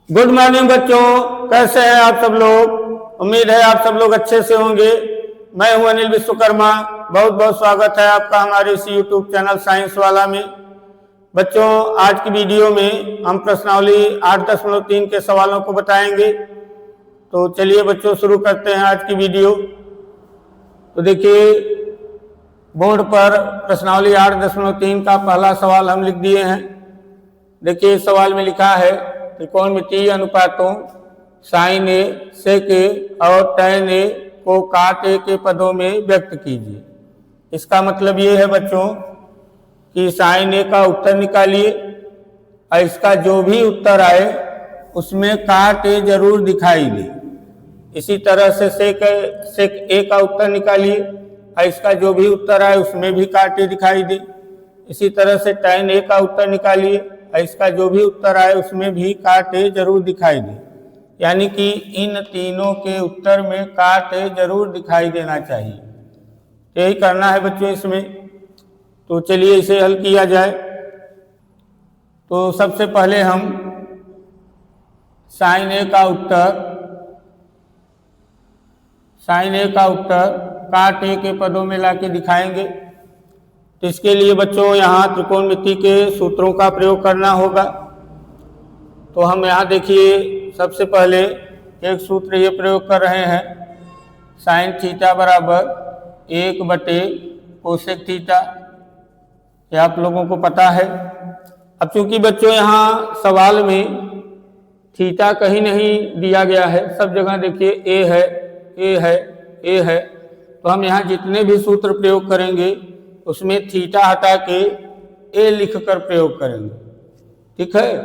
Good morning बच्चों, कैसे हैं आप सब लोग। उम्मीद है आप सब लोग अच्छे से होंगे। मैं हूं अनिल विश्वकर्मा। बहुत बहुत स्वागत है आपका हमारे इस यूट्यूब चैनल साइंस वाला में। बच्चों, आज की वीडियो में हम प्रश्नावली 8.3 के सवालों को बताएंगे। तो चलिए बच्चों शुरू करते हैं आज की वीडियो। तो देखिए, बोर्ड पर प्रश्नावली 8.3 का पहला सवाल हम लिख दिए हैं। देखिए, इस सवाल में लिखा है त्रिकोणमितीय अनुपातों साइन ए, सेक ए और टैन ए को काट ए के पदों में व्यक्त कीजिए। इसका मतलब ये है बच्चों कि साइन ए का उत्तर निकालिए और इसका जो भी उत्तर आए उसमें काट ए जरूर दिखाई दे। इसी तरह से सेक ए का उत्तर निकालिए और इसका जो भी उत्तर आए उसमें भी काट ए दिखाई दे। इसी तरह से टैन ए का उत्तर निकालिए और इसका जो भी उत्तर आए उसमें भी काट ए जरूर दिखाई दे। यानी कि इन तीनों के उत्तर में काट ए जरूर दिखाई देना चाहिए। यही करना है बच्चों इसमें। तो चलिए इसे हल किया जाए। तो सबसे पहले हम साइन ए का उत्तर काट ए के पदों में लाके दिखाएंगे। तो इसके लिए बच्चों यहाँ त्रिकोणमिति के सूत्रों का प्रयोग करना होगा। तो हम यहाँ देखिए सबसे पहले एक सूत्र ये प्रयोग कर रहे हैं, साइन थीटा बराबर 1/कोसेक थीटा। ये आप लोगों को पता है। अब चूंकि बच्चों यहाँ सवाल में थीटा कहीं नहीं दिया गया है, सब जगह देखिए ए है, ए है, ए है, तो हम यहाँ जितने भी सूत्र प्रयोग करेंगे उसमें थीटा हटा के ए लिखकर प्रयोग करेंगे। ठीक है,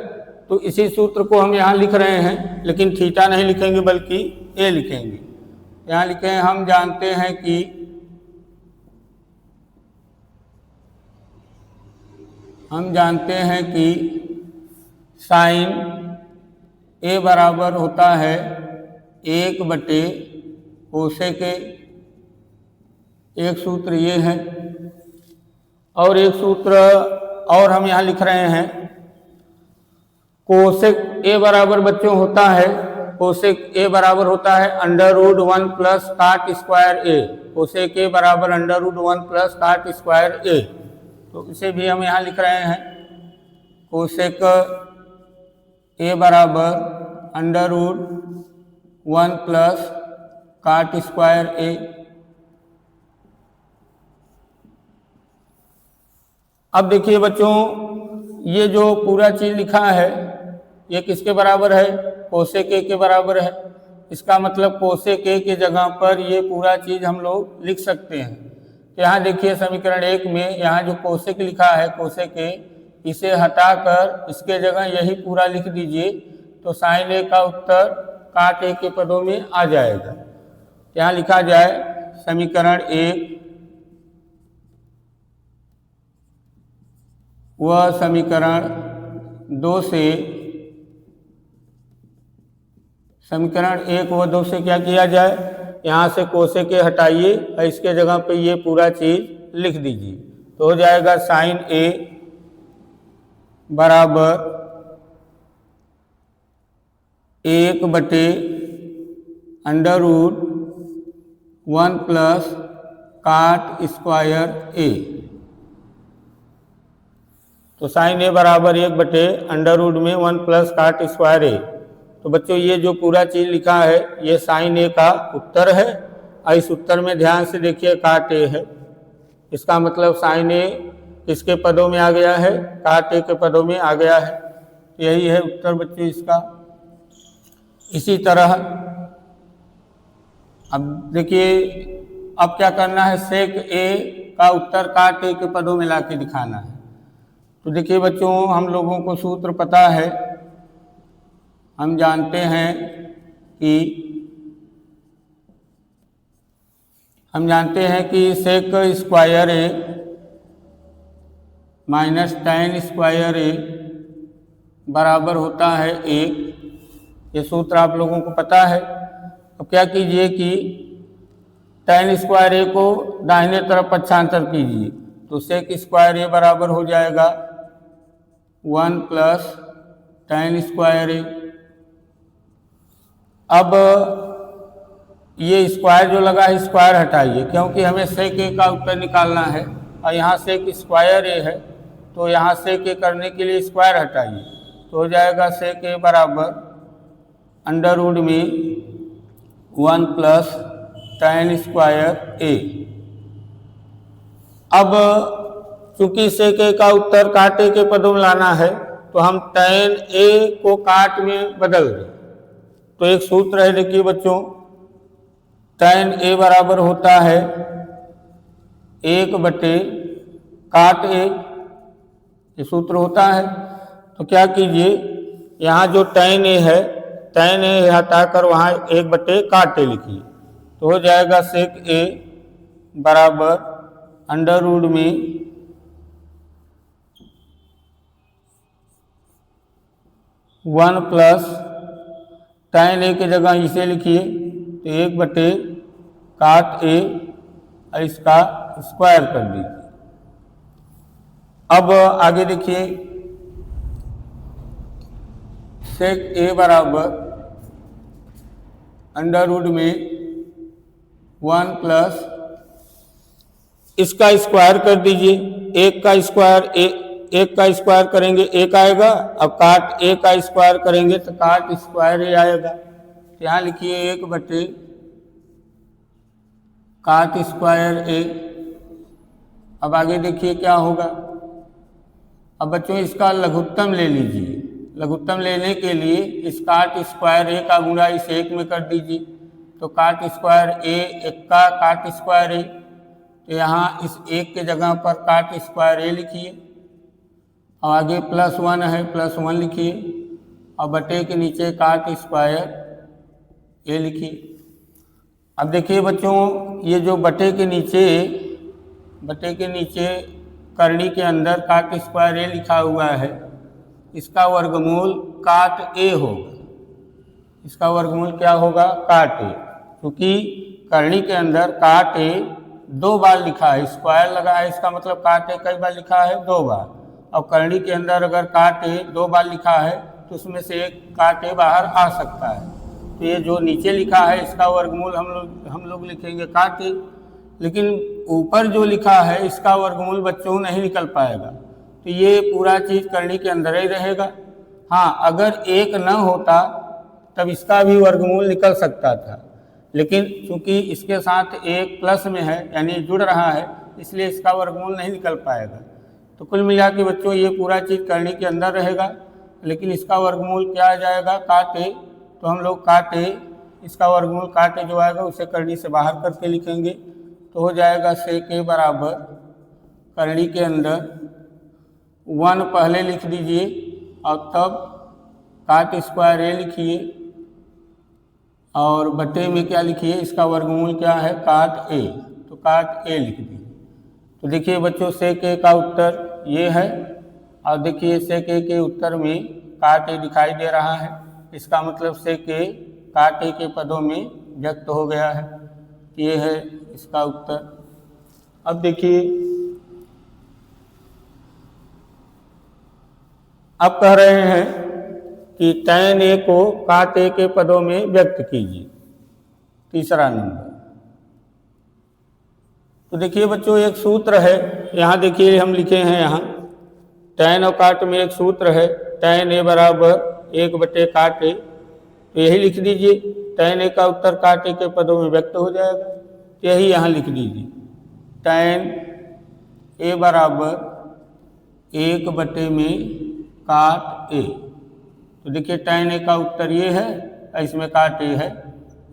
तो इसी सूत्र को हम यहाँ लिख रहे हैं, लेकिन थीटा नहीं लिखेंगे बल्कि ए लिखेंगे। यहाँ लिखे हैं, हम जानते हैं कि साइन ए बराबर होता है 1/कोसेक ए। एक सूत्र ये है और एक सूत्र और हम यहाँ लिख रहे हैं, कोसेक ए बराबर बच्चों होता है, कोसेक ए बराबर होता है √1 प्लस काट स्क्वायर ए। कोसेक ए बराबर √1 प्लस काट स्क्वायर ए। तो इसे भी हम यहाँ लिख रहे हैं, कोसेक ए बराबर √1 प्लस काट स्क्वायर ए। अब देखिए बच्चों, ये जो पूरा चीज लिखा है ये किसके बराबर है? कोसेक ए के बराबर है। इसका मतलब कोसेक ए के जगह पर ये पूरा चीज हम लोग लिख सकते हैं। तो यहाँ देखिए समीकरण 1 में यहाँ जो कोसेक लिखा है, कोसेक ए, इसे हटाकर इसके जगह यही पूरा लिख दीजिए तो साइन ए का उत्तर काट ए के पदों में आ जाएगा। यहाँ लिखा जाए समीकरण 1 वह समीकरण 2 से, समीकरण 1 व 2 से क्या किया जाए, यहाँ से कोसेक ए हटाइए और इसके जगह पे ये पूरा चीज लिख दीजिए। तो हो जाएगा साइन ए बराबर 1/√1 प्लस काट स्क्वायर ए। तो साइन ए बराबर 1/√1 प्लस काट स्क्वायर ए। तो बच्चों ये जो पूरा चीज लिखा है ये साइन ए का उत्तर है और इस उत्तर में ध्यान से देखिए काट ए है। इसका मतलब साइन ए किसके पदों में आ गया है? काट ए के पदों में आ गया है। तो यही है उत्तर बच्चों इसका। इसी तरह अब देखिए, अब क्या करना है, सेक ए का उत्तर काट ए के पदों में लाके दिखाना है। तो देखिए बच्चों, हम लोगों को सूत्र पता है, हम जानते हैं कि सेक square a minus tan square ए बराबर होता है 1। ये सूत्र आप लोगों को पता है। अब क्या कीजिए कि टैन स्क्वायर ए को दाहिने तरफ पक्षांतर कीजिए, तो सेक स्क्वायर ए बराबर हो जाएगा 1 प्लस टैन स्क्वायर ए। अब ये स्क्वायर जो लगा है स्क्वायर हटाइए, क्योंकि हमें सेक ए का उत्तर निकालना है और यहाँ सेक स्क्वायर ए है, तो यहाँ सेक ए करने के लिए स्क्वायर हटाइए, तो हो जाएगा सेक ए बराबर अंडर रूट में 1 प्लस tan स्क्वायर ए। अब चूंकि सेक ए का उत्तर काट ए के पदों में लाना है, तो हम tan ए को काट में बदल दें। तो एक सूत्र है, देखिए बच्चों, tan ए बराबर होता है 1/काट ए, ये सूत्र होता है। तो क्या कीजिए, यहाँ जो tan ए है, tan ए हटाकर वहाँ 1/काट ए लिखिए, तो हो जाएगा सेक ए बराबर अंडर रूट में 1 प्लस tan ए की जगह इसे लिखिए, तो 1/काट ए और इसका स्क्वायर कर दीजिए। अब आगे देखिए, सेक ए बराबर अंडर रूट में 1 प्लस इसका स्क्वायर कर दीजिए, 1 का स्क्वायर 1 का स्क्वायर करेंगे 1 आएगा, अब काट ए का स्क्वायर करेंगे तो काट स्क्वायर ए आएगा। तो यहाँ लिखिए 1/काट स्क्वायर ए। अब आगे देखिए क्या होगा। अब बच्चों इसका लघुत्तम ले लीजिए, लघुत्तम लेने के लिए इस काट स्क्वायर ए का गुणा इस 1 में कर दीजिए, तो काट स्क्वायर ए 1 का काट स्क्वायर ए, तो यहाँ इस 1 के जगह पर काट स्क्वायर ए लिखिए, और आगे +1 है +1 लिखिए, और बटे के नीचे काट स्क्वायर ए लिखिए। अब देखिए बच्चों, ये जो बटे के नीचे करनी के अंदर काट स्क्वायर ए लिखा हुआ है, इसका वर्गमूल काट ए होगा। इसका वर्गमूल क्या होगा? काट ए, क्योंकि करनी के अंदर काट ए 2 बार लिखा है, स्क्वायर लगा है, इसका मतलब काट ए कई बार लिखा है? 2 बार। और करनी के अंदर अगर काट ए 2 बार लिखा है तो उसमें से एक काट ए बाहर आ सकता है। तो ये जो नीचे लिखा है इसका वर्गमूल हम लोग लिखेंगे काट ए, लेकिन ऊपर जो लिखा है इसका वर्गमूल बच्चों नहीं निकल पाएगा, तो ये पूरा चीज़ करनी के अंदर ही रहेगा। हाँ, अगर 1 न होता तब इसका भी वर्गमूल निकल सकता था, लेकिन चूंकि इसके साथ 1 प्लस में है यानी जुड़ रहा है, इसलिए इसका वर्गमूल नहीं निकल पाएगा। तो कुल मिला के बच्चों ये पूरा चीज़ करनी के अंदर रहेगा, लेकिन इसका वर्गमूल क्या आ जाएगा? काट ए। तो हम लोग काट ए, इसका वर्गमूल काट ए जो आएगा उसे करनी से बाहर करके लिखेंगे, तो हो जाएगा सेक ए बराबर करनी के अंदर 1 पहले लिख दीजिए और तब काट स्क्वायर ए लिखिए, और बटे में क्या लिखिए? इसका वर्गमूल क्या है? काट ए, तो काट ए लिख दीजिए। तो देखिए बच्चों, सेक ए का उत्तर ये है, और देखिए सेक ए के उत्तर में काट ए दिखाई दे रहा है, इसका मतलब सेक ए काट ए के पदों में व्यक्त हो गया है। ये है इसका उत्तर। अब देखिए, अब कह रहे हैं कि tan ए को काट ए के पदों में व्यक्त कीजिए, तीसरा नंबर। तो देखिए बच्चों, एक सूत्र है, यहाँ देखिए हम लिखे हैं, यहाँ tan और काट में एक सूत्र है, tan ए बराबर 1/काट ए, तो यही लिख दीजिए। tan ए का उत्तर काट ए के पदों में व्यक्त हो जाएगा, तो यही यहाँ लिख दीजिए, tan ए बराबर 1/काट ए। तो देखिए tan ए का उत्तर ये है, इसमें काट ए है,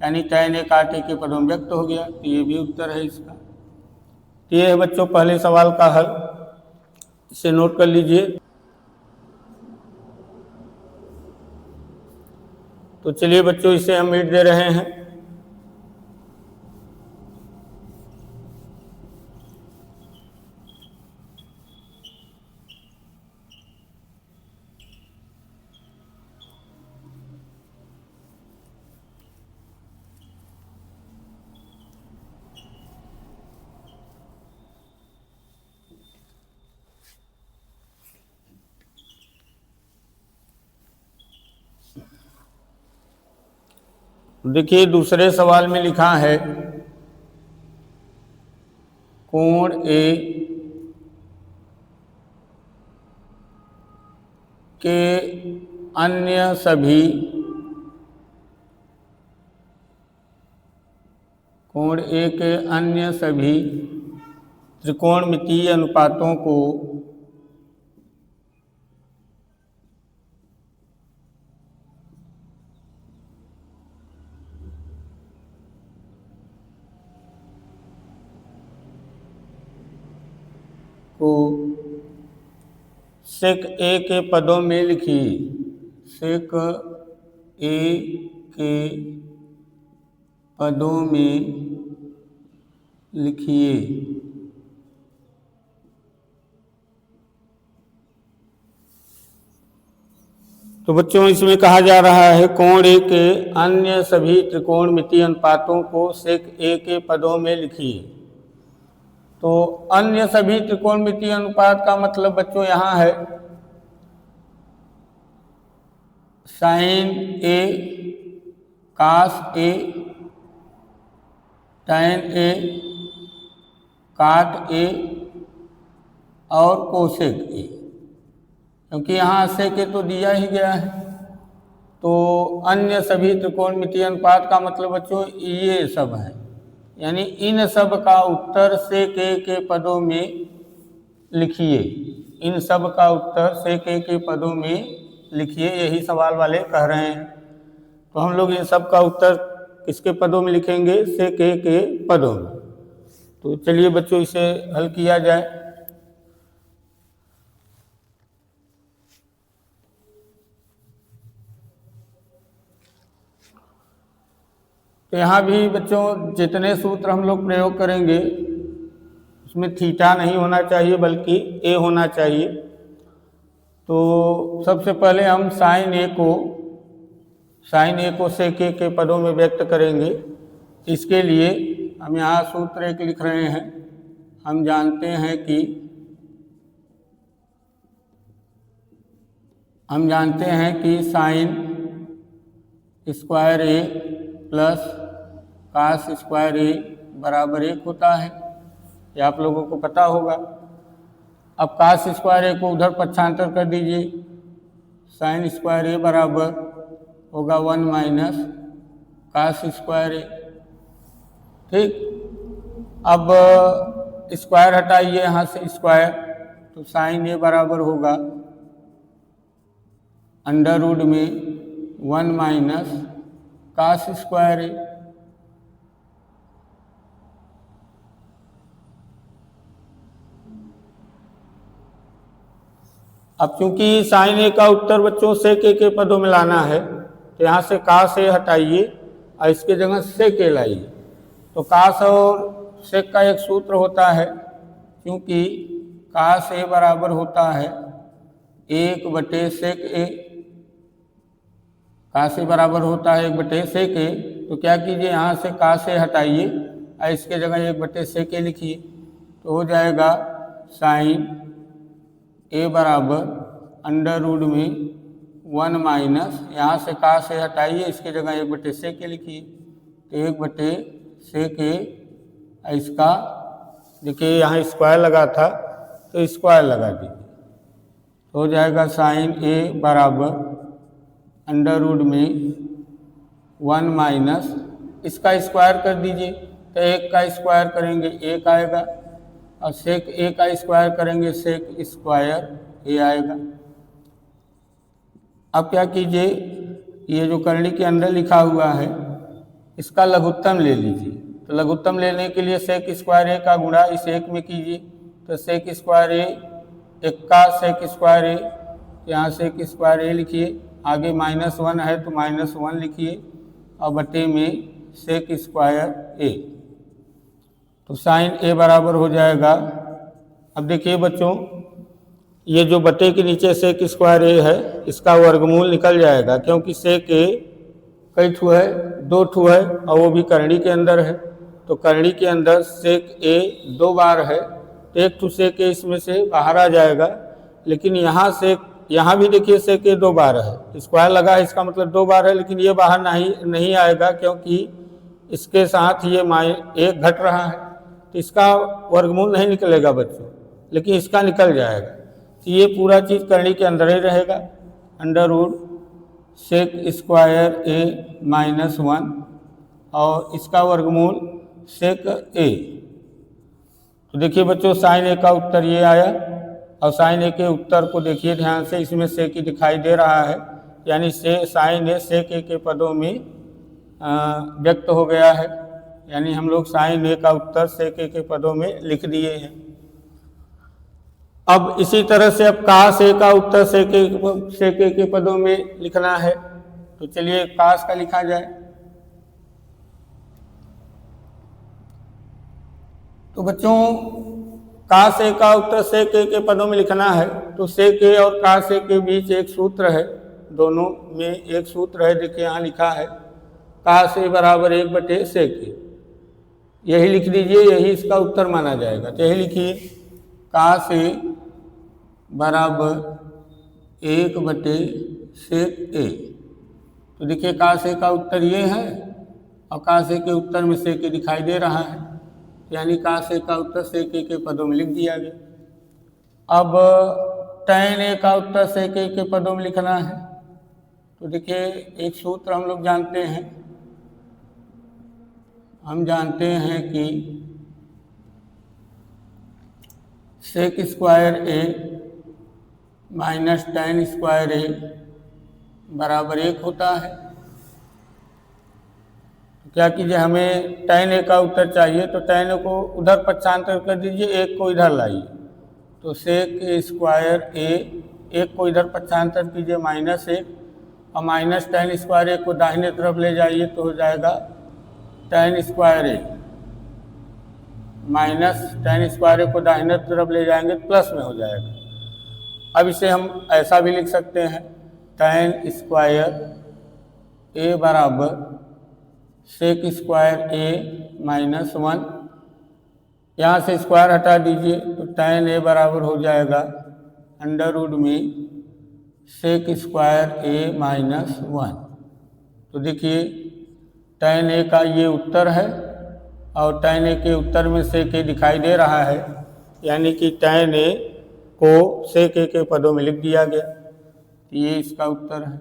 यानी tan ए काट ए के पदों में व्यक्त हो गया, तो ये भी उत्तर है इसका। तो ये है बच्चों पहले सवाल का हल, इसे नोट कर लीजिए। तो चलिए बच्चों, इसे हम मिट दे रहे हैं। देखिए दूसरे सवाल में लिखा है कोण ए के अन्य सभी त्रिकोणमितीय अनुपातों को सेक ए के पदों में लिखिए। सेक ए के पदों में लिखिए। तो बच्चों इसमें कहा जा रहा है कोण ए के अन्य सभी त्रिकोणमितीय अनुपातों को सेक ए के पदों में लिखिए। तो अन्य सभी त्रिकोणमितीय अनुपात का मतलब बच्चों यहाँ है sign A, cos A, tan A, काट ए और कोसेक ए, क्योंकि यहाँ सेक ए तो दिया ही गया है। तो अन्य सभी त्रिकोणमितीय अनुपात का मतलब बच्चों ये सब है, यानी इन सब का उत्तर सेक ए के पदों में लिखिए। इन सब का उत्तर सेक ए के पदों में लिखिए, यही सवाल वाले कह रहे हैं। तो हम लोग इन सब का उत्तर किसके पदों में लिखेंगे? सेक ए के पदों में। तो चलिए बच्चों इसे हल किया जाए। तो यहाँ भी बच्चों जितने सूत्र हम लोग प्रयोग करेंगे उसमें थीटा नहीं होना चाहिए बल्कि ए होना चाहिए। तो सबसे पहले हम साइन ए को सेक ए के पदों में व्यक्त करेंगे। इसके लिए हम यहाँ सूत्र एक लिख रहे हैं। हम जानते हैं कि साइन स्क्वायर ए प्लस कास स्क्वायर ए बराबर 1 होता है, ये आप लोगों को पता होगा। अब कास स्क्वायर ए को उधर पक्षांतर कर दीजिए, साइन स्क्वायर ए बराबर होगा 1 माइनस कास स्क्वायर ए। ठीक, अब स्क्वायर हटाइए यहाँ से स्क्वायर, तो साइन ए बराबर होगा अंडर रूट में 1 माइनस कास स्क्वायर ए। अब चूंकि साइन ए का उत्तर बच्चों सेक ए के पदों में लाना है, तो यहाँ से कास ए हटाइए और इसके जगह सेक ए लाइए। तो कास और सेक का एक सूत्र होता है, क्योंकि कास ए बराबर होता है 1/सेक ए। कास ए बराबर होता है 1/सेक ए। तो क्या कीजिए, यहाँ से कास ए हटाइए और इसके जगह 1/सेक ए लिखिए। तो हो जाएगा साइन ए बराबर अंडर रूट में 1 माइनस, यहाँ से कास ए हटाइए इसके जगह 1/सेक ए लिखिए। तो 1/सेक ए, इसका देखिए यहाँ स्क्वायर लगा था तो स्क्वायर लगा दीजिए। तो हो जाएगा साइन ए बराबर अंडर रूट में 1 माइनस, इसका स्क्वायर कर दीजिए तो 1 का स्क्वायर करेंगे 1 आएगा, और सेक ए का स्क्वायर करेंगे सेक स्क्वायर ए आएगा। अब क्या कीजिए, ये जो करनी के अंदर लिखा हुआ है इसका लघुत्तम ले लीजिए। तो लघुत्तम लेने के लिए सेक स्क्वायर ए का गुणा इस 1 में कीजिए। तो सेक स्क्वायर ए 1 का सेक स्क्वायर ए, यहाँ सेक स्क्वायर ए लिखिए, आगे -1 है तो -1 लिखिए और बटे में सेक स्क्वायर ए। तो साइन ए बराबर हो जाएगा, अब देखिए बच्चों ये जो बटे के नीचे सेक स्क्वायर ए है इसका वर्गमूल निकल जाएगा, क्योंकि सेक ए कई ठू है, 2 ठू है और वो भी करनी के अंदर है। तो करनी के अंदर सेक ए 2 बार है, तो 1 ठू सेक ए इसमें से बाहर आ जाएगा, लेकिन यहाँ सेक यहाँ भी देखिए सेक ए 2 बार है, स्क्वायर लगा है, इसका मतलब 2 बार है, लेकिन ये बाहर नहीं आएगा क्योंकि इसके साथ ये एक घट रहा है, तो इसका वर्गमूल नहीं निकलेगा बच्चों, लेकिन इसका निकल जाएगा। तो ये पूरा चीज़ करनी के अंदर ही रहेगा, अंडर रूट सेक स्क्वायर ए -1 और इसका वर्गमूल सेक ए। तो देखिए बच्चों साइन ए का उत्तर ये आया, और साइन ए के उत्तर को देखिए ध्यान से, इसमें सेक ई दिखाई दे रहा है, यानी साइन ए सेक ए के पदों में व्यक्त हो गया है, यानी हम लोग साइन ए का उत्तर सेक ए के पदों में लिख दिए हैं। अब इसी तरह से अब कास ए का उत्तर सेक ए के पदों में लिखना है, तो चलिए कास का लिखा जाए। तो बच्चों कास ए का उत्तर सेक ए के पदों में लिखना है, तो सेक ए और कास ए के बीच एक सूत्र है, दोनों में एक सूत्र है, देखिए यहाँ लिखा है कास ए बराबर 1/सेक ए, यही लिख दीजिए, यही इसका उत्तर माना जाएगा। तो यही लिखिए कास ए बराबर 1/सेक ए। तो देखिए कास ए का उत्तर ये है और कास ए के उत्तर में सेक ए दिखाई दे रहा है, यानी कास ए का उत्तर सेक ए के पदों में लिख दिया गया। अब टैन ए का उत्तर सेक ए के पदों में लिखना है, तो देखिए एक सूत्र हम लोग जानते हैं, हम जानते हैं कि सेक square a minus tan square ए बराबर 1 होता है। तो क्या कीजिए, हमें टैन ए का उत्तर चाहिए, तो टैन ए को उधर पक्षांतर कर दीजिए, 1 को इधर लाइए, तो सेक ए स्क्वायर ए, 1 को इधर पक्षांतर कीजिए -1, और माइनस टैन स्क्वायर ए को दाहिने तरफ ले जाइए तो हो जाएगा tan square a, minus tan square ए को दाहिने तरफ ले जाएंगे प्लस में हो जाएगा। अब इसे हम ऐसा भी लिख सकते हैं, टैन स्क्वायर ए बराबर सेक स्क्वायर ए -1, यहाँ से स्क्वायर हटा दीजिए, तो टैन ए बराबर हो जाएगा अंडर रूट में सेक स्क्वायर ए -1। तो देखिए टैन ए का ये उत्तर है, और टैन ए के उत्तर में सेक ए दिखाई दे रहा है, यानी कि टैन ए को सेक ए के पदों में लिख दिया गया, ये इसका उत्तर है।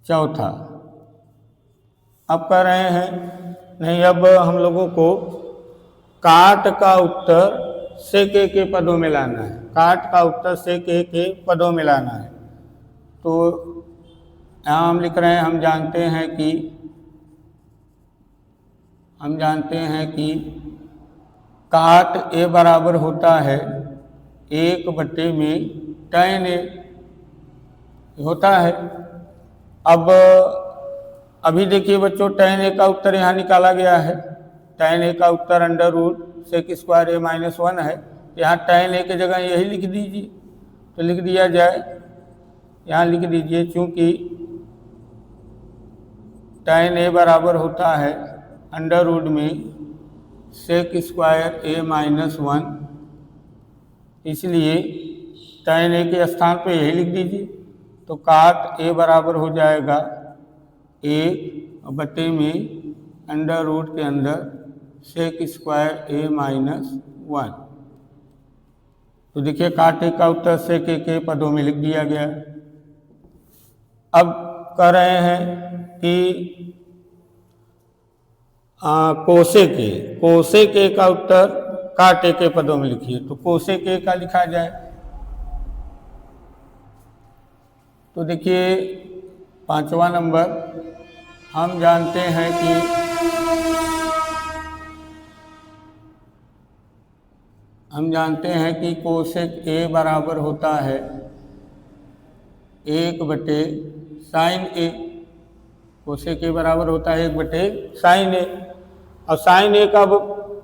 चौथा, अब कह रहे हैं नहीं, अब हम लोगों को काट का उत्तर सेक ए के पदों में लाना है, काट का उत्तर सेक ए के पदों में लाना है। तो यहाँ हम लिख रहे हैं, हम जानते हैं कि काट ए बराबर होता है 1 में टैन ए होता है। अब अभी देखिए बच्चों टैन ए का उत्तर यहाँ निकाला गया है, टैन ए का उत्तर अंडर रूट सेक स्क्वायर ए -1 है, यहाँ टैन ए की जगह यही लिख दीजिए, तो लिख दिया जाए, यहाँ लिख दीजिए, चूँकि टैन ए बराबर होता है अंडर रूट में सेक स्क्वायर ए -1, इसलिए टैन ए के स्थान पे यही लिख दीजिए, तो काट ए बराबर हो जाएगा 1 में अंडर रूट के अंदर सेक स्क्वायर ए -1। तो देखिए काट ए का उत्तर सेक ए के पदों में लिख दिया गया। अब कह रहे हैं कि कोसेक ए का उत्तर काट ए के पदों में लिखिए, तो कोसेक ए का लिखा जाए। तो देखिए 5वां नंबर, हम जानते हैं कि कोसेक ए बराबर होता है 1/साइन ए, कोसेक ए बराबर होता है 1/साइन ए। और साइन ए का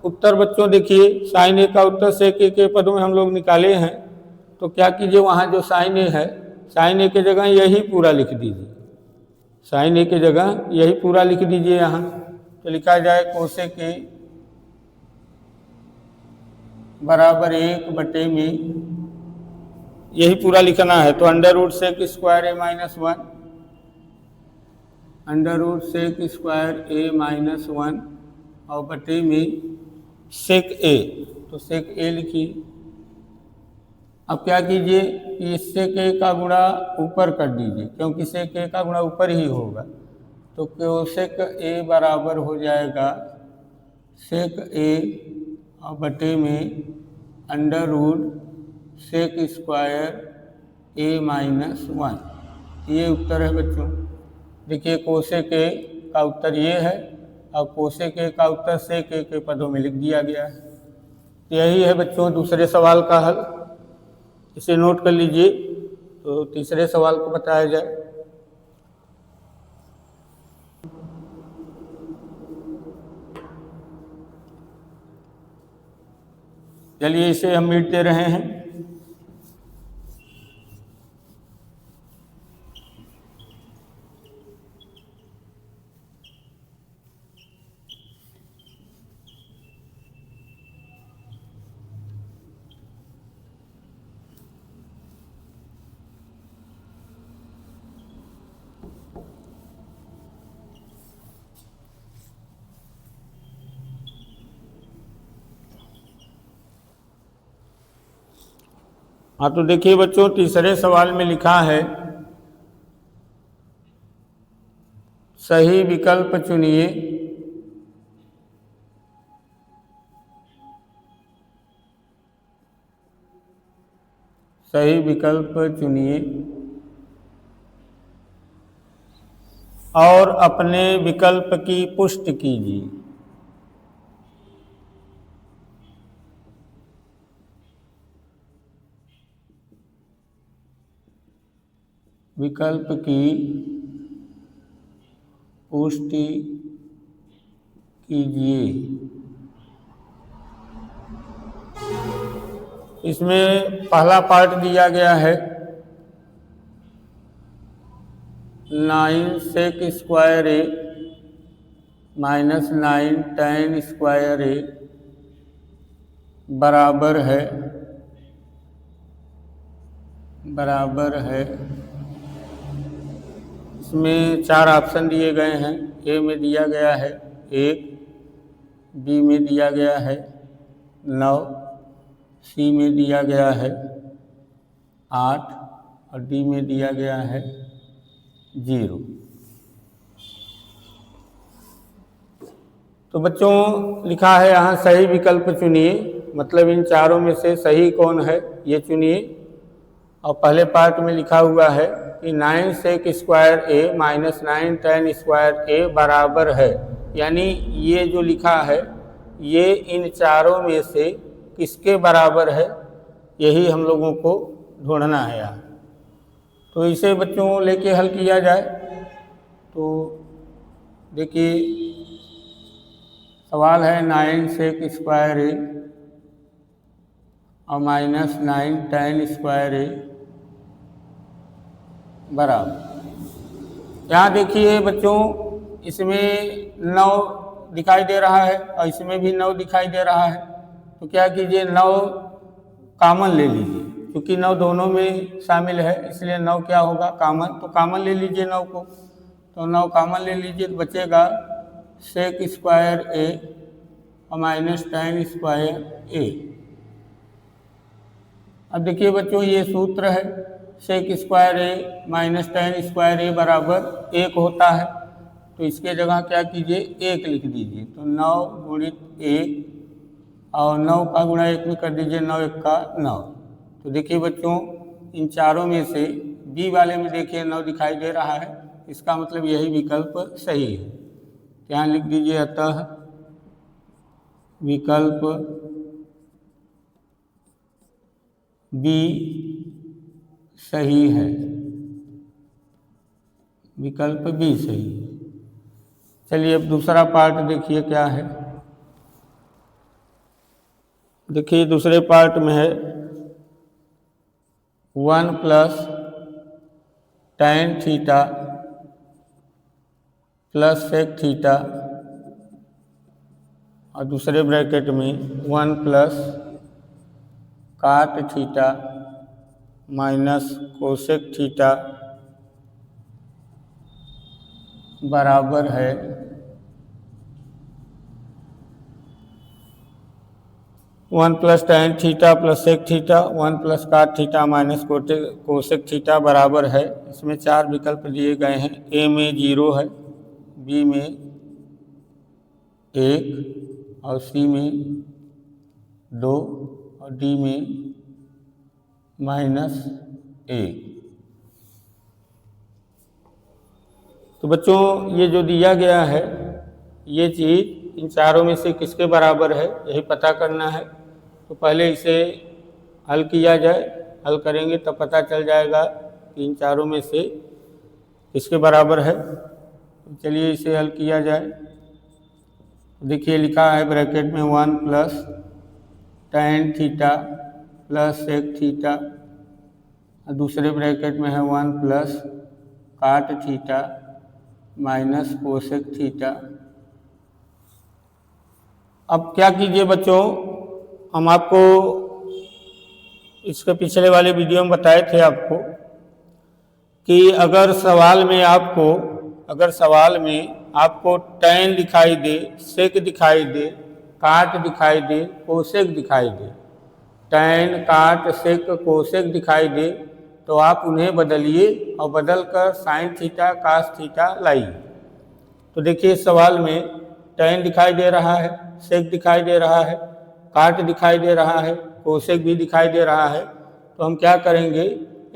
उत्तर बच्चों देखिए, साइन ए का उत्तर सेक ए के पदों में हम लोग निकाले हैं, तो क्या कीजिए, वहाँ जो साइन ए है, साइन ए की जगह यही पूरा लिख दीजिए, साइन ए की जगह यही पूरा लिख दीजिए यहाँ, तो लिखा जाए कोसेक ए बराबर 1 में यही पूरा लिखना है। तो under root sec square a minus one, under root sec square a minus one और बटे में सेक ए, तो सेक ए लिखिए। अब क्या कीजिए कि इस सेक ए का गुणा ऊपर कर दीजिए, क्योंकि सेक ए का गुणा ऊपर ही होगा। तो कोसेक ए बराबर हो जाएगा सेक ए और बटे में under root sec square a minus one. ये उत्तर है बच्चों। देखिए कोसेक ए का उत्तर ये है और कोसेक ए का उत्तर सेक ए के पदों में लिख दिया गया है। यही है बच्चों दूसरे सवाल का हल। इसे नोट कर लीजिए। तो तीसरे सवाल को बताया जाए। चलिए इसे हम मिटते रहे हैं। हाँ तो देखिए बच्चों तीसरे सवाल में लिखा है सही विकल्प चुनिए। सही विकल्प चुनिए और अपने विकल्प की पुष्टि कीजिए। विकल्प की पुष्टि कीजिए। इसमें पहला पार्ट दिया गया है 9 सेक square a minus 9 tan square ए बराबर है। इसमें 4 ऑप्शन दिए गए हैं। ए में दिया गया है 1, बी में दिया गया है 9, सी में दिया गया है 8 और डी में दिया गया है 0। तो बच्चों लिखा है यहाँ सही विकल्प चुनिए, मतलब इन चारों में से सही कौन है ये चुनिए। और पहले पार्ट में लिखा हुआ है कि 9 सेक square a minus 9 tan square ए बराबर है, यानी ये जो लिखा है ये इन चारों में से किसके बराबर है यही हम लोगों को ढूंढना है यहाँ। तो इसे बच्चों लेके हल किया जाए। तो देखिए सवाल है 9 सेक स्क्वायर ए और माइनस 9 tan स्क्वायर ए बराबर। यहाँ देखिए बच्चों इसमें 9 दिखाई दे रहा है और इसमें भी 9 दिखाई दे रहा है। तो क्या कीजिए 9 कॉमन ले लीजिए, क्योंकि 9 दोनों में शामिल है इसलिए 9 क्या होगा कॉमन। तो कॉमन ले लीजिए 9 को। तो 9 कॉमन ले लीजिए तो बचेगा सेक स्क्वायर ए और माइनस tan स्क्वायर ए। अब देखिए बच्चों ये सूत्र है सेक square a minus tan square ए बराबर 1 होता है। तो इसके जगह क्या कीजिए 1 लिख दीजिए। तो 9 गुणित 1 और 9 का गुणा 1 में कर दीजिए, 9 1 का 9। तो देखिए बच्चों इन चारों में से बी वाले में देखिए 9 दिखाई दे रहा है, इसका मतलब यही विकल्प सही है। यहाँ लिख दीजिए अतः विकल्प बी सही है। विकल्प बी सही है। चलिए अब दूसरा पार्ट देखिए क्या है। देखिए दूसरे पार्ट में है 1 plus tan theta plus sec theta और दूसरे ब्रैकेट में 1 प्लस काट थीटा माइनस कोसेक थीटा बराबर है 1 plus tan theta plus sec theta 1 plus cot theta minus cosec theta बराबर है। इसमें 4 विकल्प दिए गए हैं। ए में 0 है, बी में 1 और सी में 2 और डी में -1। तो बच्चों ये जो दिया गया है ये चीज़ इन चारों में से किसके बराबर है यही पता करना है। तो पहले इसे हल किया जाए, हल करेंगे तब पता चल जाएगा कि इन चारों में से किसके बराबर है। तो चलिए इसे हल किया जाए। देखिए लिखा है ब्रैकेट में 1 plus tan theta plus sec theta, दूसरे ब्रैकेट में है 1 plus cot theta minus cosec theta. अब क्या कीजिए बच्चों, हम आपको इसके पिछले वाले वीडियो में बताए थे आपको कि अगर सवाल में आपको tan दिखाई दे, सेक दिखाई दे, cot दिखाई दे, कोसेक दिखाई दे, tan cot सेक कोसेक दिखाई दे तो आप उन्हें बदलिए और बदल कर साइन थीटा कास थीटा लाइए। तो देखिए सवाल में tan दिखाई दे रहा है, सेक दिखाई दे रहा है, cot दिखाई दे रहा है, कोसेक भी दिखाई दे रहा है। तो हम क्या करेंगे,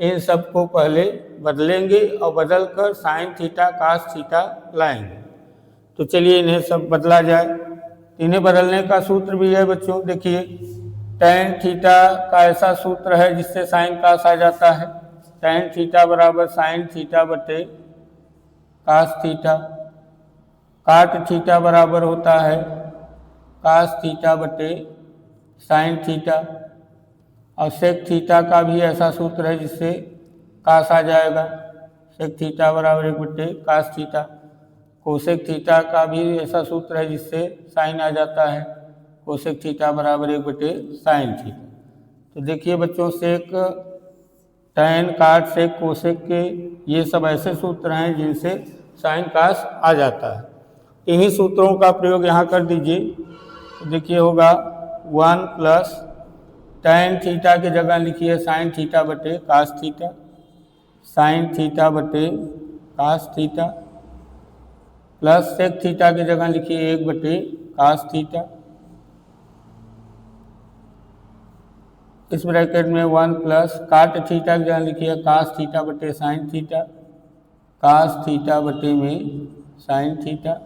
इन सब को पहले बदलेंगे और बदल कर साइन थीटा कास थीटा लाएंगे। तो चलिए इन्हें सब बदला जाए। इन्हें बदलने का सूत्र भी है बच्चों। देखिए tan थीटा का ऐसा सूत्र है जिससे साइन कास आ जाता है। tan थीटा बराबर साइन थीटा बटे कास थीटा। cot थीटा बराबर होता है कास थीटा बटे साइन थीटा। और सेक थीटा का भी ऐसा सूत्र है जिससे कास आ जाएगा। सेक थीटा बराबर 1 बटे कास थीटा। कोसेक थीटा का भी ऐसा सूत्र है जिससे साइन आ जाता है। कोसेक थीटा बराबर 1 बटे साइन थीटा। तो देखिए बच्चों सेक, tan, cot, सेक, कोसेक के ये सब ऐसे सूत्र हैं जिनसे साइन कास आ जाता है। इन्हीं सूत्रों का प्रयोग यहाँ कर दीजिए। तो देखिए होगा 1 प्लस tan थीटा की जगह लिखिए साइन थीटा बटे कास थीटा, साइन थीटा बटे cos theta, plus sec theta की जगह लिखिए 1 बटे कास थीटा। इस ब्रैकेट में 1 प्लस cot थीटा की जगह लिखिए कास थीटा बटे साइन थीटा, कास थीटा बटे में sine theta,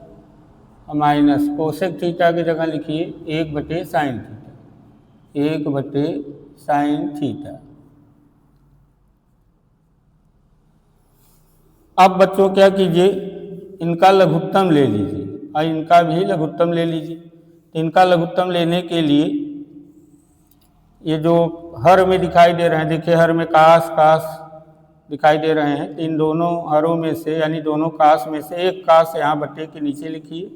minus cosec theta की जगह लिखिए 1 बटे साइन थीटा, 1 बटे साइन थीटा। अब बच्चों क्या कीजिए, इनका लघुत्तम ले लीजिए और इनका भी लघुत्तम ले लीजिए। इनका लघुत्तम लेने के लिए ये जो हर में दिखाई दे रहे हैं, देखिए हर में कास कास दिखाई दे रहे हैं। इन दोनों हरों में से यानी दोनों कास में से एक कास यहाँ बटे के नीचे लिखिए।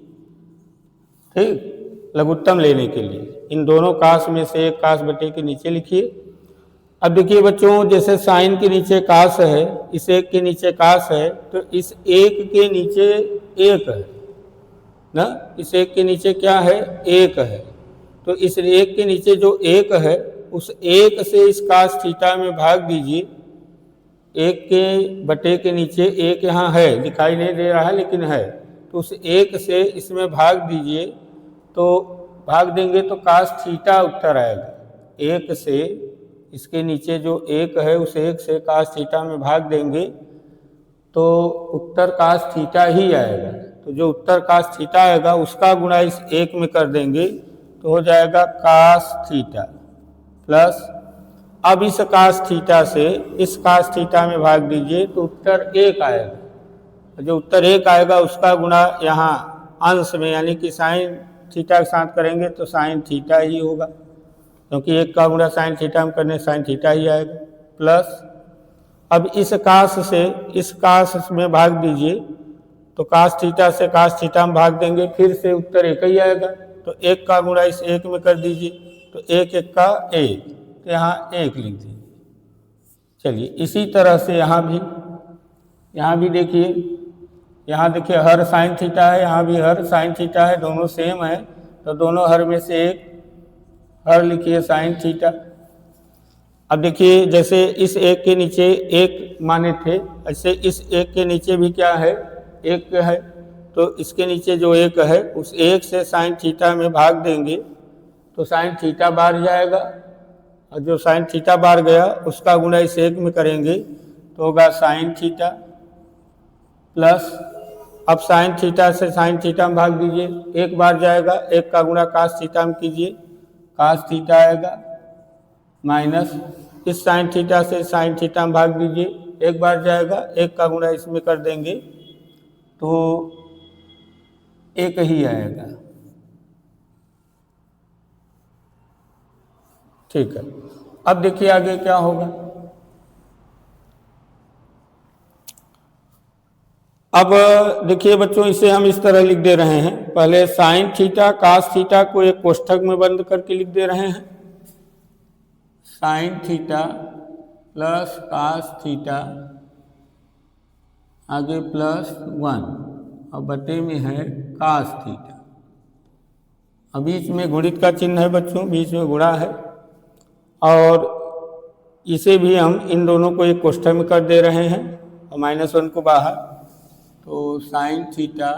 ठीक, लघुत्तम लेने के लिए इन दोनों कास में से एक कास बटे के नीचे लिखिए। अब देखिए बच्चों जैसे साइन के नीचे कास है, इस एक के नीचे कास है, तो इस एक के नीचे एक है ना, इस एक के नीचे क्या है, एक है। तो इस एक के नीचे जो एक है उस एक से इस कास थीटा में भाग दीजिए। एक के बटे के नीचे एक यहाँ है, दिखाई नहीं दे रहा है लेकिन है, तो उस एक से इसमें भाग दीजिए। तो भाग देंगे तो कास थीटा उत्तर आएगा। एक से इसके नीचे जो एक है उस एक से कास थीटा में भाग देंगे तो उत्तर कास थीटा ही आएगा। तो जो उत्तर कास थीटा आएगा उसका गुणा इस एक में कर देंगे तो हो जाएगा कास थीटा प्लस, अब इस कास थीटा से इस कास थीटा में भाग दीजिए तो उत्तर 1 आएगा। जो उत्तर 1 आएगा उसका गुणा यहाँ अंश में यानी कि साइन थीटा के साथ करेंगे तो साइन थीटा ही होगा, क्योंकि 1 का गुणा साइन थीटा में करने साइन थीटा ही आएगा। प्लस अब इस कास से इस कास में भाग दीजिए तो कास थीटा से कास थीटा में भाग देंगे, फिर से उत्तर 1 ही आएगा। तो 1 का गुणा इस 1 में कर दीजिए तो 1 1 का 1, तो यहाँ 1 लिख दीजिए। चलिए इसी तरह से यहाँ भी देखिए, यहाँ देखिए हर साइन थीटा है, यहाँ भी हर साइन थीटा है, दोनों सेम है, तो दोनों हर में से एक हर लिखिए साइन थीटा। अब देखिए जैसे इस एक के नीचे एक माने थे, ऐसे इस एक के नीचे भी क्या है, एक है, तो इसके नीचे जो एक है उस एक से साइन थीटा में भाग देंगे तो साइन थीटा बार जाएगा, और जो साइन थीटा बार गया उसका गुणा इस एक में करेंगे तो होगा साइन थीटा प्लस, अब साइन थीटा से साइन थीटा में भाग दीजिए, एक बार जाएगा, एक का गुणा कास थीटा में कीजिए, कास थीटा आएगा, माइनस इस साइन थीटा से साइन थीटा में भाग दीजिए, एक बार जाएगा, एक का गुणा इसमें कर देंगे तो एक ही आएगा। ठीक है, अब देखिए आगे क्या होगा। अब देखिए बच्चों, इसे हम इस तरह लिख दे रहे हैं, पहले साइन थीटा कास थीटा को एक कोष्ठक में बंद करके लिख दे रहे हैं, sine theta plus cos theta आगे प्लस 1 और बटे में है कास थीटा। अब बीच में गुणित का चिन्ह है बच्चों, बीच में गुणा है, और इसे भी हम इन दोनों को एक कोष्ठक में कर दे रहे हैं और -1 को बाहर, तो sine theta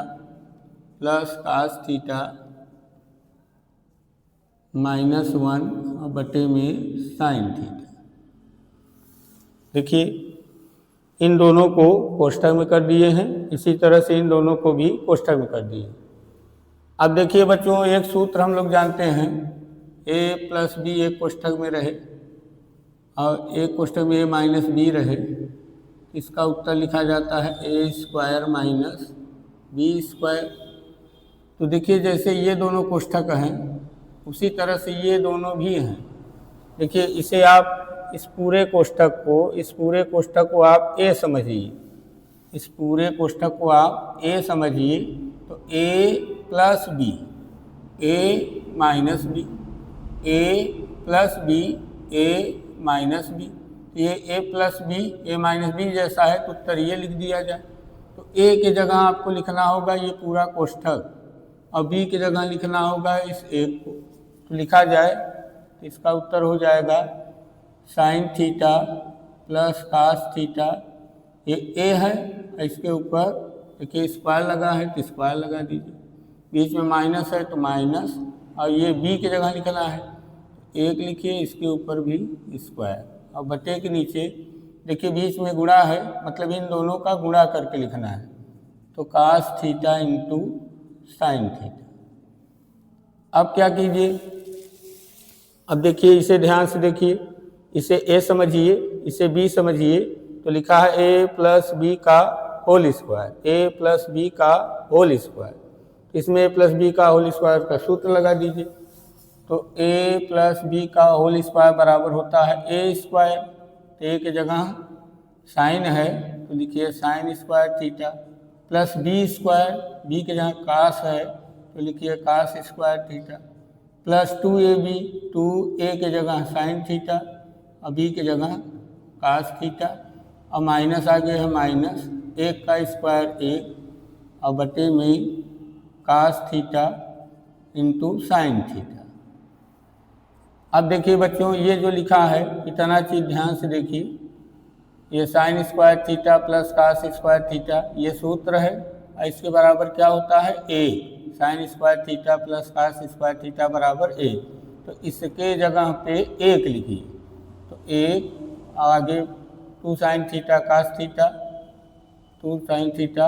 plus cos theta -1 और बटे में साइन थीटा। देखिए इन दोनों को कोष्ठक में कर दिए हैं, इसी तरह से इन दोनों को भी कोष्ठक में कर दिए। अब देखिए बच्चों, एक सूत्र हम लोग जानते हैं, a प्लस बी एक कोष्ठक में रहे और एक कोष्ठक में a - b रहे, इसका उत्तर लिखा जाता है a² - b²। तो देखिए जैसे ये दोनों कोष्ठक हैं उसी तरह से ये दोनों भी हैं। देखिए इसे आप इस पूरे कोष्ठक को आप a समझिए, इस पूरे कोष्ठक को आप a समझिए, तो a plus b a minus b, a plus b a minus b, ये a plus b a minus b जैसा है तो उत्तर ये लिख दिया जाए। तो a की जगह आपको लिखना होगा ये पूरा कोष्ठक और b की जगह लिखना होगा इस एक को, तो लिखा जाए तो इसका उत्तर हो जाएगा sine theta plus cos theta, ये a है, इसके ऊपर देखिए स्क्वायर लगा है तो स्क्वायर लगा दीजिए, बीच में माइनस है तो माइनस, और ये b की जगह लिखना है एक लिखिए, इसके ऊपर भी स्क्वायर, और बटे के नीचे देखिए बीच में गुणा है, मतलब इन दोनों का गुणा करके लिखना है, तो cos theta into sine theta. अब क्या कीजिए, अब देखिए इसे ध्यान से देखिए, इसे a समझिए, इसे b समझिए, तो लिखा है a प्लस बी का whole square, a plus b का होल स्क्वायर, इसमें a प्लस बी का होल स्क्वायर का सूत्र लगा दीजिए, तो a प्लस बी का होल स्क्वायर बराबर होता है a², तो a की जगह साइन है तो लिखिए sign square theta, plus b², b की जगह कास है तो लिखिए कास square theta, plus 2ab, 2a की जगह साइन थीटा और b की जगह कास थीटा, और माइनस आगे है माइनस, 1 का स्क्वायर 1 और बटे में cos theta into sine theta. अब देखिए बच्चों, ये जो लिखा है इतना चीज़ ध्यान से देखिए, ये sine square theta plus cos square theta ये सूत्र है, और इसके बराबर क्या होता है a, sine square theta plus cos square theta बराबर a, तो इसके जगह पे 1 लिखिए, तो 1 आगे 2 sine theta cos theta, 2 sine theta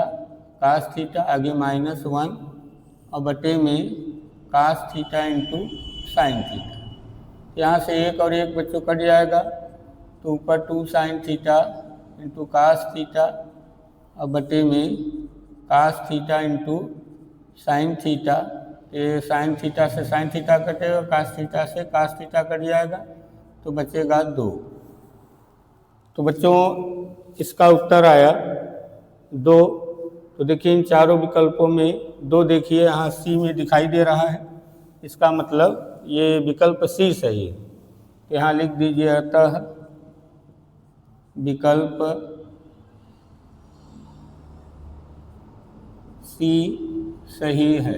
cos theta आगे -1 और बटे में cos theta into sine theta. यहाँ से 1 और 1 बच्चों कट जाएगा, तो ऊपर 2 sine theta into cos theta और बटे में cos theta into sine theta, ये साइन थीटा से साइन थीटा कटेगा, कास थीटा से कास थीटा कट जाएगा, तो बचेगा 2। तो बच्चों इसका उत्तर आया 2। तो देखिए इन चारों विकल्पों में 2 देखिए यहाँ सी में दिखाई दे रहा है, इसका मतलब ये विकल्प सी सही है, यहाँ लिख दीजिए अतः विकल्प सी सही है।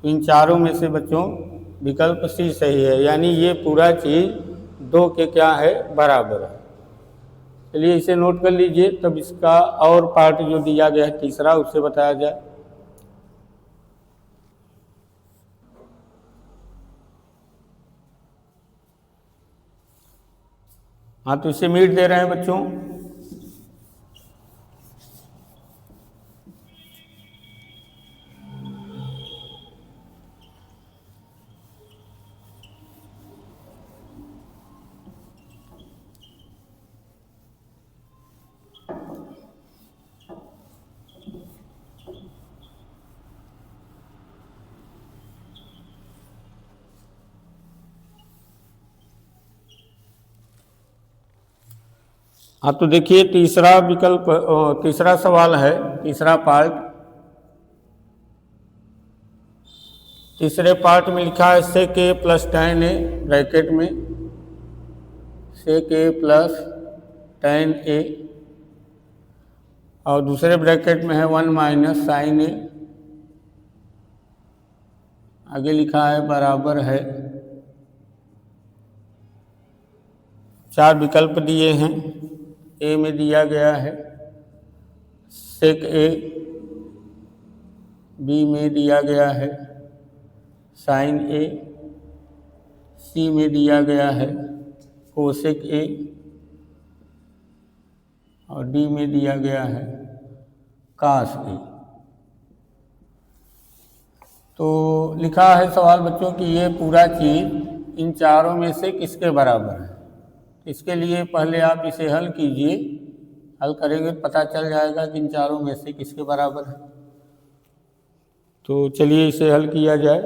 तो इन चारों में से बच्चों विकल्प सी सही है, यानी ये पूरा चीज 2 के क्या है, बराबर है। चलिए इसे नोट कर लीजिए, तब इसका और पार्ट जो दिया गया है तीसरा उससे बताया जाए। हाँ, तो इसे मीट दे रहे हैं बच्चों। हाँ, तो देखिए तीसरा विकल्प, तीसरा सवाल है, तीसरा पार्ट। तीसरे पार्ट में लिखा है sec a plus tan a bracket में, sec a plus tan a, और दूसरे ब्रैकेट में है 1 माइनस sin a, आगे लिखा है बराबर है। 4 विकल्प दिए हैं। ए में दिया गया है sec a, बी में दिया गया है sin a, सी में दिया गया है cosec a, और डी में दिया गया है cos a। तो लिखा है सवाल बच्चों कि ये पूरा चीज इन चारों में से किसके बराबर है। इसके लिए पहले आप इसे हल कीजिए, हल करेंगे तो पता चल जाएगा कि इन चारों में से किसके बराबर है। तो चलिए इसे हल किया जाए।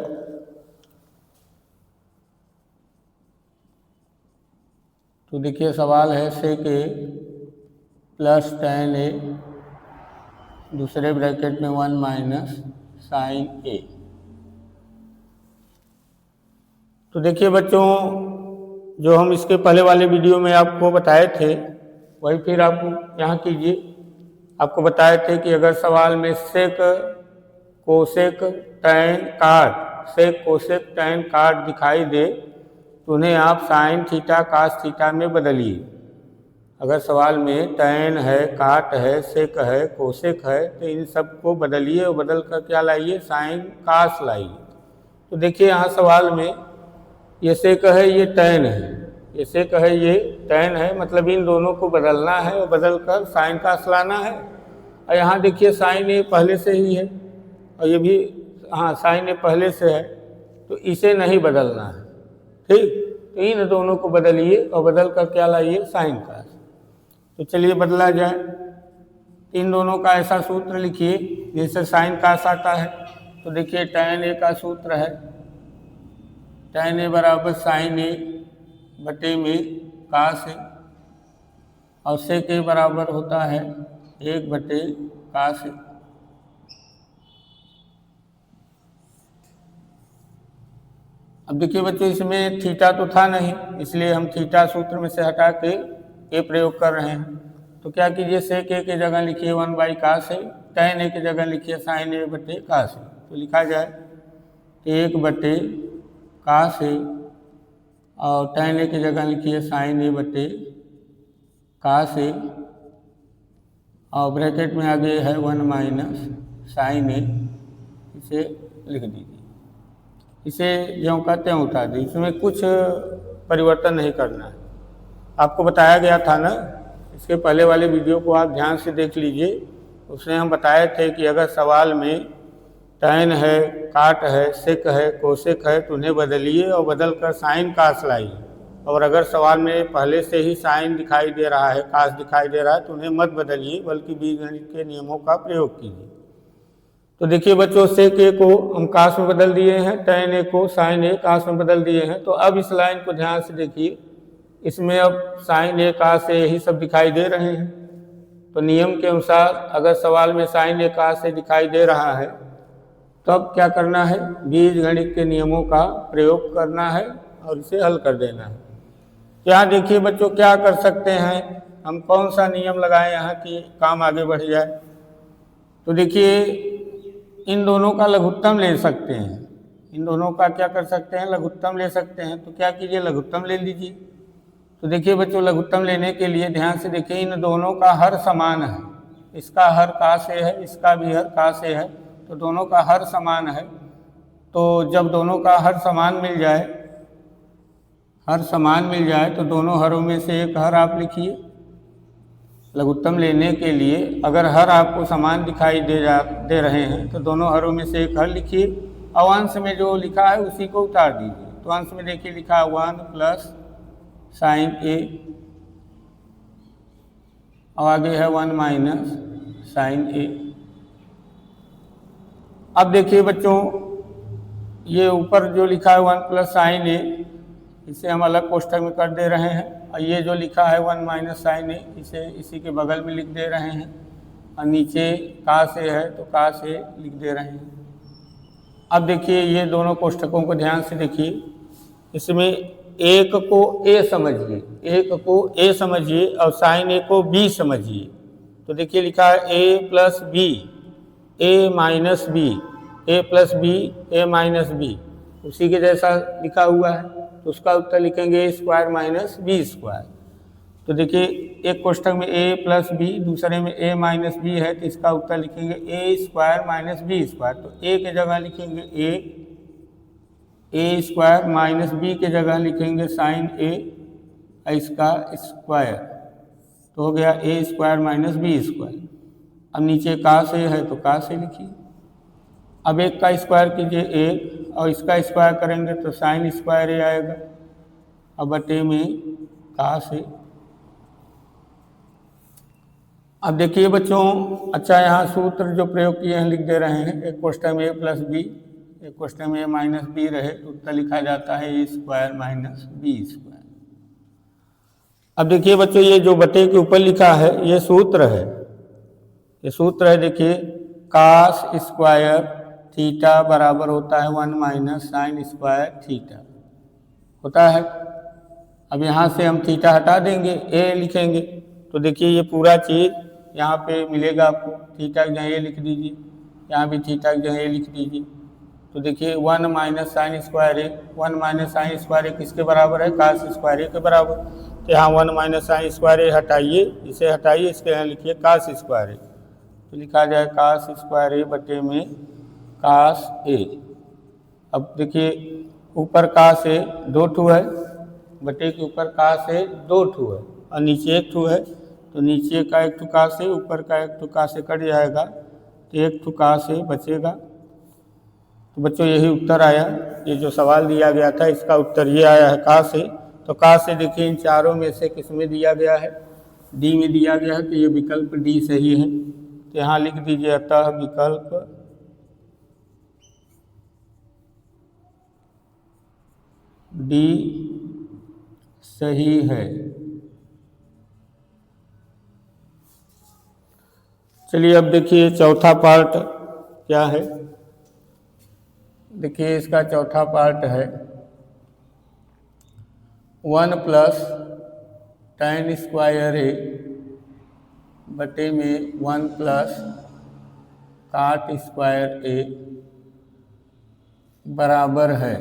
तो देखिए सवाल है sec a plus tan a, दूसरे ब्रैकेट में 1 माइनस sin a। तो देखिए बच्चों, जो हम इसके पहले वाले वीडियो में आपको बताए थे वही फिर आप यहाँ कीजिए। आपको बताए थे कि अगर सवाल में sec cosec tan cot, sec cosec tan cot दिखाई दे तो उन्हें आप sin थीटा cos थीटा में बदलिए। अगर सवाल में tan है, cot है, sec है, cosec है, तो इन सब को बदलिए और बदल कर क्या लाइए, sin cos लाइए। तो देखिए यहाँ सवाल में ये sec है, ये tan है, ये sec है, ये tan है, मतलब इन दोनों को बदलना है और बदल कर sin cos लाना है। और यहाँ देखिए sin a पहले से ही है और ये भी, हाँ sin a पहले से है, तो इसे नहीं बदलना है। ठीक, तो इन दोनों को बदलिए और बदल कर क्या लाइए, sin cos। तो चलिए बदला जाए। इन दोनों का ऐसा सूत्र लिखिए जैसे sin cos आता है। तो देखिए tan a का सूत्र है tan a बराबर sin a बटे में cos a, और sec a बराबर होता है 1 बटे cos a। अब देखिए बच्चों, इसमें थीटा तो था नहीं, इसलिए हम थीटा सूत्र में से हटा के ए प्रयोग कर रहे हैं। तो क्या कीजिए, sec a की जगह लिखिए 1 by cos a, tan a की जगह लिखिए sin a बटे cos a। तो लिखा जाए 1 बटे cos a, और tan a की जगह लिखिए sin a बटे cos a, और ब्रैकेट में आगे है 1 माइनस sin a, इसे लिख दीजिए। इसे ज्यों का त्यों उठा दी, इसमें कुछ परिवर्तन नहीं करना है। आपको बताया गया था ना, इसके पहले वाले वीडियो को आप ध्यान से देख लीजिए। उसमें हम बताए थे कि अगर सवाल में tan है, cot है, sec है, cosec है, तो उन्हें बदलिए और बदल कर sin cos लाइए। और अगर सवाल में पहले से ही sin दिखाई दे रहा है, cos दिखाई दे रहा है, तो उन्हें मत बदलिए, बल्कि बीजगणित के नियमों का प्रयोग कीजिए। तो देखिए बच्चों, sec a को हम cos में बदल दिए हैं, tan a को sin a cos में बदल दिए हैं। तो अब इस लाइन को ध्यान से देखिए, इसमें अब sin a cos a यही सब दिखाई दे रहे हैं। तो नियम के अनुसार अगर सवाल में sin a cos a दिखाई दे रहा है तो अब क्या करना है, बीजगणित के नियमों का प्रयोग करना है और इसे हल कर देना है। यहाँ देखिए बच्चों क्या कर सकते हैं, हम कौन सा नियम लगाएं यहाँ कि काम आगे बढ़ जाए। तो देखिए इन दोनों का लघुत्तम ले सकते हैं, इन दोनों का क्या कर सकते हैं, लघुत्तम ले सकते हैं। तो क्या कीजिए, लघुत्तम ले लीजिए। तो देखिए बच्चों लघुत्तम लेने के लिए ध्यान से देखिए, इन दोनों का हर समान है, इसका हर का से है, इसका भी हर का से है, तो दोनों का हर समान है। तो जब दोनों का हर समान मिल जाए, हर समान मिल जाए तो दोनों हरों में से एक हर आप लिखिए। लघुत्तम लेने के लिए अगर हर आपको समान दिखाई दे रहे हैं तो दोनों हरों में से एक हर लिखिए, और अंश में जो लिखा है उसी को उतार दीजिए। तो अंश में देखिए लिखा है 1 प्लस साइन ए, और आगे है 1 माइनस साइन ए। अब देखिए बच्चों ये ऊपर जो लिखा है 1 प्लस साइन ए, इसे हम अलग कोष्ठक में कर दे रहे हैं, और ये जो लिखा है 1 माइनस साइन ए, इसे इसी के बगल में लिख दे रहे हैं, और नीचे का से है तो का से लिख दे रहे हैं। अब देखिए ये दोनों कोष्ठकों को ध्यान से देखिए, इसमें एक को ए समझिए, एक को ए समझिए और साइन ए को बी समझिए। तो देखिए लिखा है ए प्लस बी, ए माइनस बी, ए प्लस बी, ए माइनस बी, उसी के जैसा लिखा हुआ है, तो उसका उत्तर लिखेंगे ए स्क्वायर माइनस बी स्क्वायर। तो देखिए एक कोष्ठक में ए प्लस बी, दूसरे में ए माइनस बी है, तो इसका उत्तर लिखेंगे ए स्क्वायर माइनस बी स्क्वायर। तो ए के जगह लिखेंगे ए स्क्वायर, माइनस बी के जगह लिखेंगे साइन ए, इसका स्क्वायर, तो हो गया ए स्क्वायर माइनस बी स्क्वायर। अब नीचे का से है तो का से लिखिए। अब एक का स्क्वायर कीजिए एक, और इसका स्क्वायर करेंगे तो साइन स्क्वायर ए आएगा, अब बटे में का से। अब देखिए बच्चों, अच्छा यहाँ सूत्र जो प्रयोग किए हैं लिख दे रहे हैं, एक कोष्ठक में ए प्लस बी, एक कोष्ठक में ए माइनस बी रहे तो उत्तर लिखा जाता है ए स्क्वायर माइनस बी स्क्वायर। अब देखिए बच्चों ये जो बटे के ऊपर लिखा है ये सूत्र है, ये सूत्र है। देखिए कास स्क्वायर थीटा बराबर होता है 1 माइनस साइन स्क्वायर थीटा होता है। अब यहाँ से हम थीटा हटा देंगे, ए लिखेंगे, तो देखिए ये पूरा चीज़ यहाँ पे मिलेगा आपको। थीटा की जगह ए लिख दीजिए, यहाँ भी थीटा की जगह ए लिख दीजिए। तो देखिए 1 माइनस साइन स्क्वायर ए, 1 माइनस साइन स्क्वायर ए किसके बराबर है, कास स्क्वायर ए के बराबर। तो यहाँ 1 माइनस साइन स्क्वायर ए हटाइए, इसे हटाइए, इसके यहाँ लिखिए कास स्क्वायर ए, तो लिखा जाए कास स्क्वायर ए बटे में कास ए। अब देखिए ऊपर का से 2 ठू है, बटे के ऊपर का से 2 ठू है, और नीचे 1 ठू है, तो नीचे का 1 ठू का से, ऊपर का 1 ठू का से कट जाएगा, तो 1 ठू का से बचेगा। तो बच्चों यही उत्तर आया, ये जो सवाल दिया गया था इसका उत्तर ये आया है का से। तो का से देखिए इन चारों में से किस में दिया गया है, डी में दिया गया है, तो ये विकल्प डी सही है। तो यहाँ लिख दीजिए अतः विकल्प डी सही है। चलिए अब देखिए चौथा पार्ट क्या है। देखिए इसका चौथा पार्ट है 1 प्लस tan स्क्वायर ए बटे में 1 प्लस काट स्क्वायर ए बराबर है,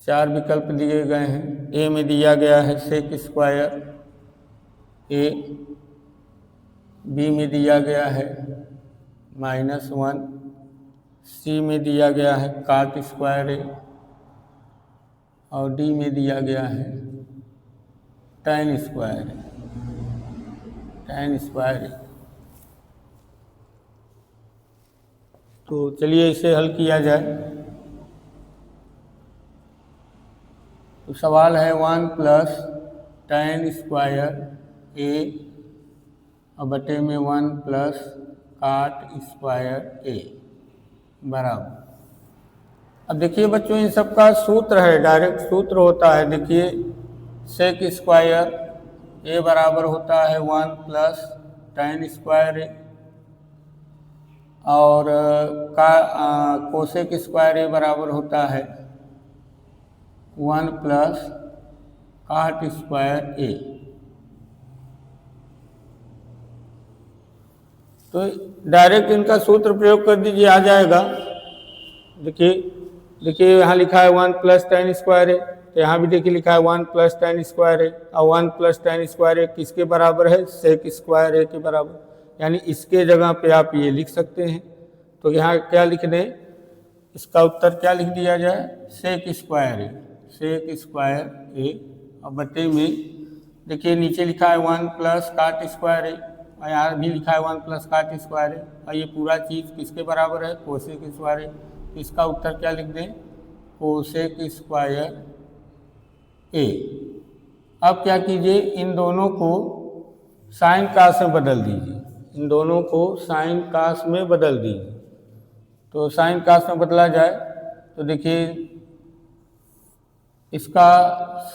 चार विकल्प दिए गए हैं। ए में दिया गया है सेक स्क्वायर ए, बी में दिया गया है -1, सी में दिया गया है काट स्क्वायर ए, और डी में दिया गया है tan स्क्वायर ए। तो चलिए इसे हल किया जाए। तो सवाल है 1 प्लस tan स्क्वायर ए और बटे में 1 प्लस काट स्क्वायर ए बराबर। अब देखिए बच्चों इन सब का सूत्र है, डायरेक्ट सूत्र होता है। देखिए सेक स्क्वायर ए बराबर होता है 1 प्लस tan स्क्वायर ए, और कोसेक स्क्वायर ए बराबर होता है 1 प्लस काट स्क्वायर ए। तो डायरेक्ट इनका सूत्र प्रयोग कर दीजिए, आ जाएगा। देखिए यहाँ लिखा है 1 प्लस tan स्क्वायर ए, तो यहाँ भी देखिए लिखा है 1 प्लस tan स्क्वायर ए, और 1 प्लस tan स्क्वायर ए किसके बराबर है? सेक स्क्वायर ए के बराबर। यानी इसके जगह पे आप ये लिख सकते हैं। तो यहाँ क्या लिख दें? इसका उत्तर क्या लिख दिया जाए? सेक स्क्वायर ए, सेक स्क्वायर ए। और बटे में देखिए नीचे लिखा है 1 प्लस काट स्क्वायर ए, और यहाँ भी लिखा है 1 प्लस काट स्क्वायर ए, और ये पूरा चीज़ किसके बराबर है? कोसेक स्क्वायर ए। इसका उत्तर क्या लिख दें? कोसेक स्क्वायर ए। अब क्या कीजिए, इन दोनों को साइन कास में बदल दीजिए, इन दोनों को साइन कास में बदल दीजिए। तो साइन कास में बदला जाए तो देखिए इसका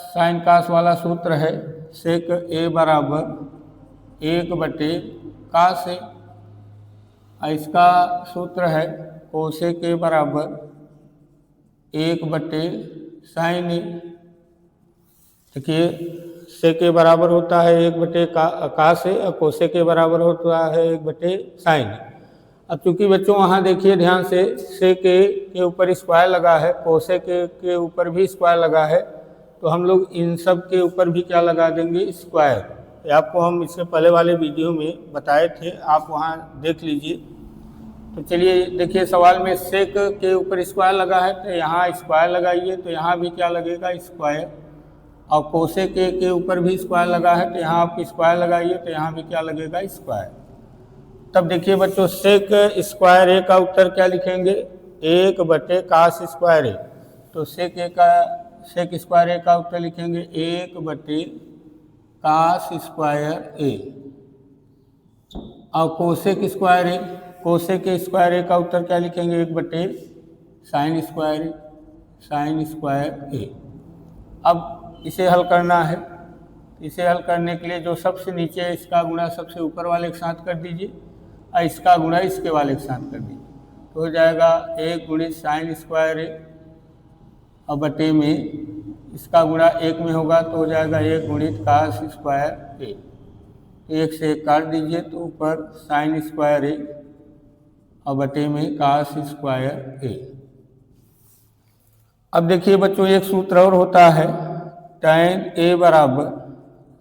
साइन कास वाला सूत्र है सेक ए बराबर 1 बटे कास ए, और इसका सूत्र है कोसेक ए बराबर 1 बटे साइन ए। देखिए सेक के बराबर होता है 1 बटे कास है, और कोसेक के बराबर होता है 1 बटे साइन। अब चूंकि बच्चों वहाँ देखिए ध्यान से, सेक के ऊपर स्क्वायर लगा है, कोसेक के ऊपर भी स्क्वायर लगा है, तो हम लोग इन सब के ऊपर भी क्या लगा देंगे? स्क्वायर। ये आपको हम इससे पहले वाले वीडियो में बताए थे, आप वहाँ देख लीजिए। तो चलिए देखिए सवाल में सेक के ऊपर स्क्वायर लगा है, तो यहाँ स्क्वायर लगाइए, तो यहाँ भी क्या लगेगा? स्क्वायर। और कोसेक के ऊपर भी स्क्वायर लगा है, तो यहाँ आप स्क्वायर लगाइए, तो यहाँ भी क्या लगेगा? स्क्वायर। तब देखिए बच्चों सेक स्क्वायर ए का उत्तर क्या लिखेंगे? 1 बटे कास स्क्वायर ए। तो सेक स्क्वायर ए का उत्तर लिखेंगे 1 बटे कास स्क्वायर ए। और कोसेक स्क्वायर ए, कोसेक स्क्वायर ए का उत्तर क्या लिखेंगे? 1 बटे साइन स्क्वायर ए, साइन स्क्वायर ए। अब इसे हल करना है, इसे हल करने के लिए जो सबसे नीचे है इसका गुणा सबसे ऊपर वाले के साथ कर दीजिए, और इसका गुणा इसके वाले के साथ कर दीजिए। तो हो जाएगा 1 गुणित साइन स्क्वायर ए, और बटे में इसका गुणा 1 में होगा तो हो जाएगा 1 गुणित कास स्क्वायर ए। तो 1 से 1 काट दीजिए, तो ऊपर साइन स्क्वायर ए और बटे में कास स्क्वायर ए। अब देखिए बच्चों एक सूत्र और होता है, tan ए बराबर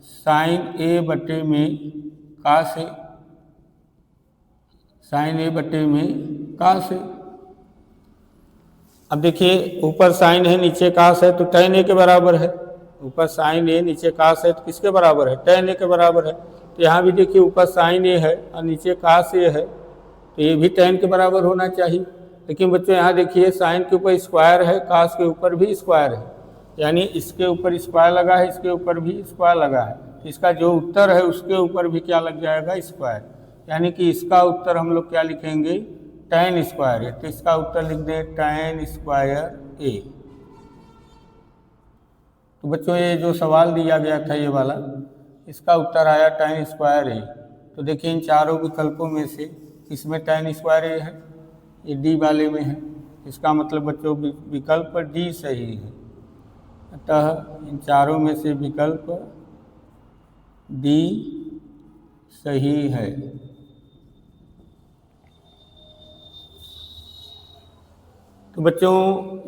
साइन ए बटे में कास ए, साइन ए बटे में कास ए। अब देखिए ऊपर साइन है नीचे कास है, तो tan ए के बराबर है। ऊपर साइन ए नीचे कास है, तो किसके बराबर है? tan ए के बराबर है। तो यहाँ भी देखिए ऊपर साइन ए है और नीचे कास ए है, तो ये भी tan के बराबर होना चाहिए। लेकिन बच्चों यहाँ देखिए साइन के ऊपर स्क्वायर है, कास के ऊपर भी स्क्वायर है, यानी इसके ऊपर स्क्वायर लगा है, इसके ऊपर भी स्क्वायर लगा है, तो इसका जो उत्तर है उसके ऊपर भी क्या लग जाएगा? स्क्वायर। यानी कि इसका उत्तर हम लोग क्या लिखेंगे? tan स्क्वायर ए। तो इसका उत्तर लिख दें tan स्क्वायर ए। तो बच्चों ये जो सवाल दिया गया था ये वाला, इसका उत्तर आया tan स्क्वायर ए। तो देखिए इन चारों विकल्पों में से किसमें tan स्क्वायर ए है? ये डी वाले में है। इसका मतलब बच्चों विकल्प डी सही है। अतः इन चारों में से विकल्प डी सही है। तो बच्चों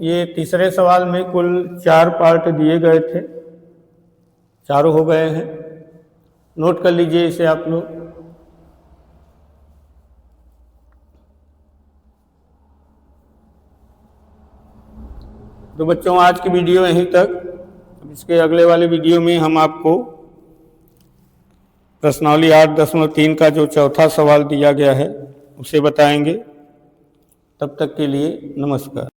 ये तीसरे सवाल में कुल 4 पार्ट दिए गए थे, चारों हो गए हैं। नोट कर लीजिए इसे आप लोग। तो बच्चों आज की वीडियो यहीं तक। अब इसके अगले वाले वीडियो में हम आपको प्रश्नावली 8.3 का जो चौथा सवाल दिया गया है उसे बताएंगे। तब तक के लिए नमस्कार।